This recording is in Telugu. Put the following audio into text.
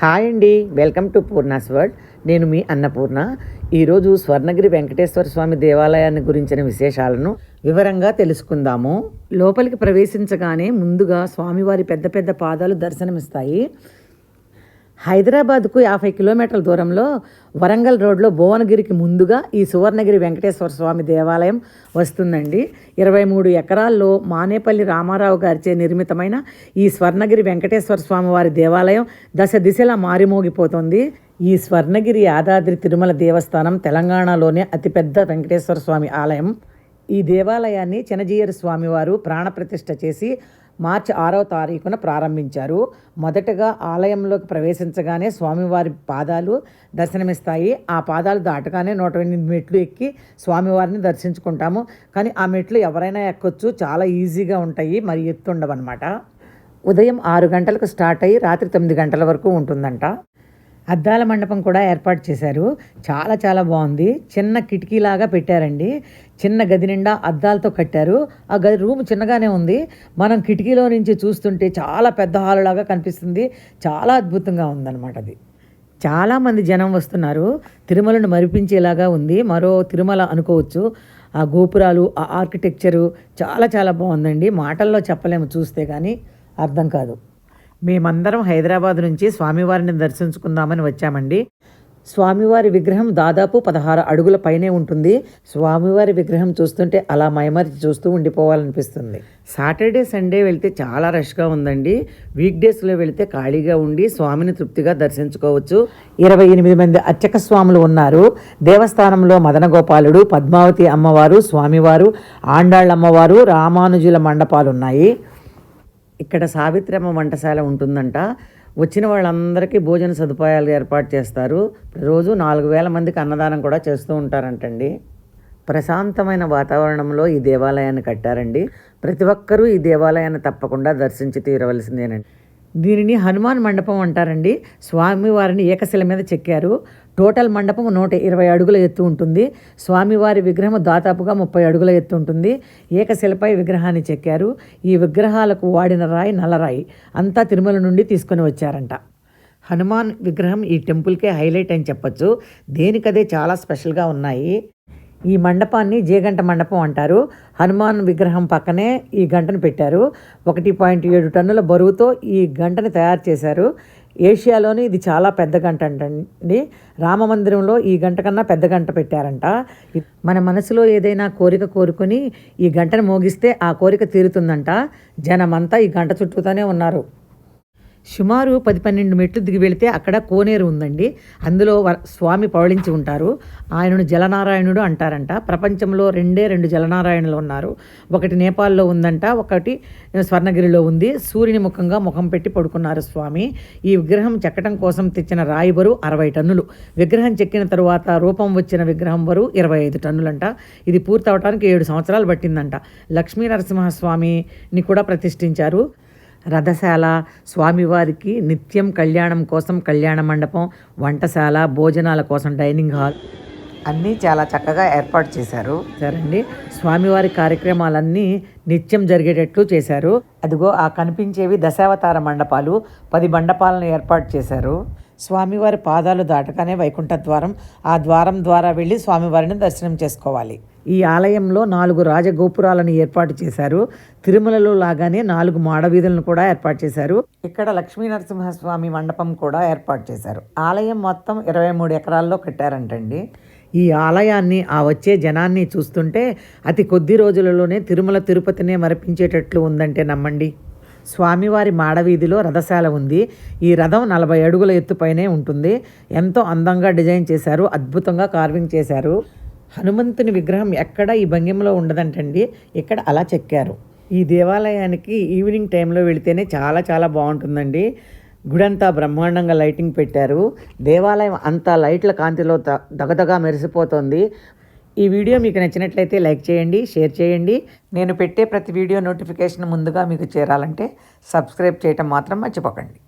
హాయ్ అండి, వెల్కమ్ టు పూర్ణాస్ వరల్డ్. నేను మీ అన్నపూర్ణ. ఈరోజు స్వర్ణగిరి వెంకటేశ్వర స్వామి దేవాలయాన్ని గురించిన విశేషాలను వివరంగా తెలుసుకుందాము. లోపలికి ప్రవేశించగానే ముందుగా స్వామివారి పెద్ద పెద్ద పాదాలు దర్శనమిస్తాయి. హైదరాబాద్కు 50 కిలోమీటర్ల దూరంలో వరంగల్ రోడ్లో భువనగిరికి ముందుగా ఈ సువర్ణగిరి వెంకటేశ్వర స్వామి దేవాలయం వస్తుందండి. 23 ఎకరాల్లో మానేపల్లి రామారావు గారిచే నిర్మితమైన ఈ స్వర్ణగిరి వెంకటేశ్వర స్వామి వారి దేవాలయం దశ దిశలా మారిమోగిపోతుంది. ఈ స్వర్ణగిరి యాదాద్రి తిరుమల దేవస్థానం తెలంగాణలోనే అతిపెద్ద వెంకటేశ్వర స్వామి ఆలయం. ఈ దేవాలయాన్ని చినజీయర్ స్వామివారు ప్రాణప్రతిష్ఠ చేసి మార్చి 6వ తారీఖున ప్రారంభించారు. మొదటగా ఆలయంలోకి ప్రవేశించగానే స్వామివారి పాదాలు దర్శనమిస్తాయి. ఆ పాదాలు దాటగానే 108 మెట్లు ఎక్కి స్వామివారిని దర్శించుకుంటాము. కానీ ఆ మెట్లు ఎవరైనా ఎక్కొచ్చు, చాలా ఈజీగా ఉంటాయి, మరి ఎత్తుండవన్నమాట. ఉదయం 6 గంటలకు స్టార్ట్ అయ్యి రాత్రి 9 గంటల వరకు ఉంటుందంట. అద్దాల మండపం కూడా ఏర్పాటు చేశారు. చాలా చాలా బాగుంది. చిన్న కిటికీలాగా పెట్టారండి. చిన్న గది నిండా అద్దాలతో కట్టారు. ఆ గది రూమ్ చిన్నగానే ఉంది. మనం కిటికీలో నుంచి చూస్తుంటే చాలా పెద్ద హాల్ లాగా కనిపిస్తుంది. చాలా అద్భుతంగా ఉందన్నమాట. అది చాలామంది జనం వస్తున్నారు. తిరుమలను మరిపించేలాగా ఉంది. మరో తిరుమల అనుకోవచ్చు. ఆ గోపురాలు, ఆ ఆర్కిటెక్చరు చాలా చాలా బాగుందండి. మాటల్లో చెప్పలేము, చూస్తే కానీ అర్థం కాదు. మేమందరం హైదరాబాద్ నుంచి స్వామివారిని దర్శించుకుందామని వచ్చామండి. స్వామివారి విగ్రహం దాదాపు 16 అడుగుల పైనే ఉంటుంది. స్వామివారి విగ్రహం చూస్తుంటే అలా మైమరిచి చూస్తూ ఉండిపోవాలనిపిస్తుంది. సాటర్డే సండే వెళ్తే చాలా రష్గా ఉందండి. వీక్ డేస్లో వెళితే ఖాళీగా ఉండి స్వామిని తృప్తిగా దర్శించుకోవచ్చు. 28 మంది అర్చక స్వాములు ఉన్నారు. దేవస్థానంలో మదనగోపాలుడు, పద్మావతి అమ్మవారు, స్వామివారు, ఆండాళ్ళమ్మవారు, రామానుజుల మండపాలున్నాయి. ఇక్కడ సావిత్రమ్మ వంటశాల ఉంటుందంట. వచ్చిన వాళ్ళందరికీ భోజన సదుపాయాలు ఏర్పాటు చేస్తారు. రోజు 4000 మందికి అన్నదానం కూడా చేస్తూ ఉంటారంటండి. ప్రశాంతమైన వాతావరణంలో ఈ దేవాలయాన్ని కట్టారండి. ప్రతి ఒక్కరూ ఈ దేవాలయాన్ని తప్పకుండా దర్శించి తీరవలసిందేనండి. దీనిని హనుమాన్ మండపం అంటారండి. స్వామివారిని ఏకశిల మీద చెక్కారు. టోటల్ మండపం 120 అడుగుల ఎత్తు ఉంటుంది. స్వామివారి విగ్రహం దాదాపుగా 30 అడుగుల ఎత్తు ఉంటుంది. ఏకశిలపై విగ్రహాన్ని చెక్కారు. ఈ విగ్రహాలకు వాడిన రాయి నల్లరాయి, అంతా తిరుమల నుండి తీసుకొని వచ్చారంట. హనుమాన్ విగ్రహం ఈ టెంపుల్కే హైలైట్ అని చెప్పచ్చు. దేనికదే చాలా స్పెషల్గా ఉన్నాయి. ఈ మండపాన్ని జేగంట మండపం అంటారు. హనుమాన్ విగ్రహం పక్కనే ఈ గంటను పెట్టారు. 1.7 టన్నుల బరువుతో ఈ గంటని తయారు చేశారు. ఏషియాలోని ఇది చాలా పెద్ద గంట అంటండి. రామమందిరంలో ఈ గంట కన్నా పెద్ద గంట పెట్టారంట. మన మనసులో ఏదైనా కోరిక కోరుకొని ఈ గంటను మోగిస్తే ఆ కోరిక తీరుతుందంట. జనమంతా ఈ గంట చుట్టూతోనే ఉన్నారు. సుమారు 10-12 మెట్లు దిగి వెళితే అక్కడ కోనేరు ఉందండి. అందులో స్వామి పవళించి ఉంటారు. ఆయనను జలనారాయణుడు అంటారంట. ప్రపంచంలో 2 జలనారాయణులు ఉన్నారు. ఒకటి నేపాల్లో ఉందంట, ఒకటి స్వర్ణగిరిలో ఉంది. సూర్యుని ముఖంగా ముఖం పెట్టి పడుకున్నారు స్వామి. ఈ విగ్రహం చెక్కడం కోసం తెచ్చిన రాయి బరువు 60 టన్నులు. విగ్రహం చెక్కిన తరువాత రూపం వచ్చిన విగ్రహం బరువు 25 టన్నులంట. ఇది పూర్తవటానికి 7 సంవత్సరాలు పట్టిందంట. లక్ష్మీ నరసింహస్వామిని కూడా ప్రతిష్ఠించారు. రథశాల, స్వామివారికి నిత్యం కళ్యాణం కోసం కళ్యాణ మండపం, వంటశాల, భోజనాల కోసం డైనింగ్ హాల్ అన్నీ చాలా చక్కగా ఏర్పాటు చేశారు. సరేండి, స్వామివారి కార్యక్రమాలన్నీ నిత్యం జరిగేటట్లు చేశారు. అదిగో ఆ కనిపించేవి దశావతార మండపాలు. 10 మండపాలను ఏర్పాటు చేశారు. స్వామివారి పాదాలు దాటగానే వైకుంఠ ద్వారం. ఆ ద్వారం ద్వారా వెళ్ళి స్వామివారిని దర్శనం చేసుకోవాలి. ఈ ఆలయంలో 4 రాజగోపురాలను ఏర్పాటు చేశారు. తిరుమలలో లాగానే 4 మాడవీధులను కూడా ఏర్పాటు చేశారు. ఇక్కడ లక్ష్మీ నరసింహస్వామి మండపం కూడా ఏర్పాటు చేశారు. ఆలయం మొత్తం 23 ఎకరాల్లో కట్టారంటండి. ఈ ఆలయాన్ని, ఆ వచ్చే జనాన్ని చూస్తుంటే అతి కొద్ది రోజులలోనే తిరుమల తిరుపతినే మరిపించేటట్లు ఉందంటే నమ్మండి. స్వామివారి మాడవీధిలో రథశాల ఉంది. ఈ రథం 40 అడుగుల ఎత్తుపైనే ఉంటుంది. ఎంతో అందంగా డిజైన్ చేశారు. అద్భుతంగా కార్వింగ్ చేశారు. హనుమంతుని విగ్రహం ఎక్కడ ఈ భంగిమలో ఉండదంటండి. ఇక్కడ అలా చెక్కారు. ఈ దేవాలయానికి ఈవినింగ్ టైంలో వెళితేనే చాలా చాలా బాగుంటుందండి. గుడంతా బ్రహ్మాండంగా లైటింగ్ పెట్టారు. దేవాలయం అంతా లైట్ల కాంతిలో దగదగా మెరిసిపోతుంది. ఈ వీడియో మీకు నచ్చినట్లయితే లైక్ చేయండి, షేర్ చేయండి. నేను పెట్టే ప్రతి వీడియో నోటిఫికేషన్ ముందుగా మీకు చేరాలంటే సబ్స్క్రైబ్ చేయటం మాత్రం మర్చిపోకండి.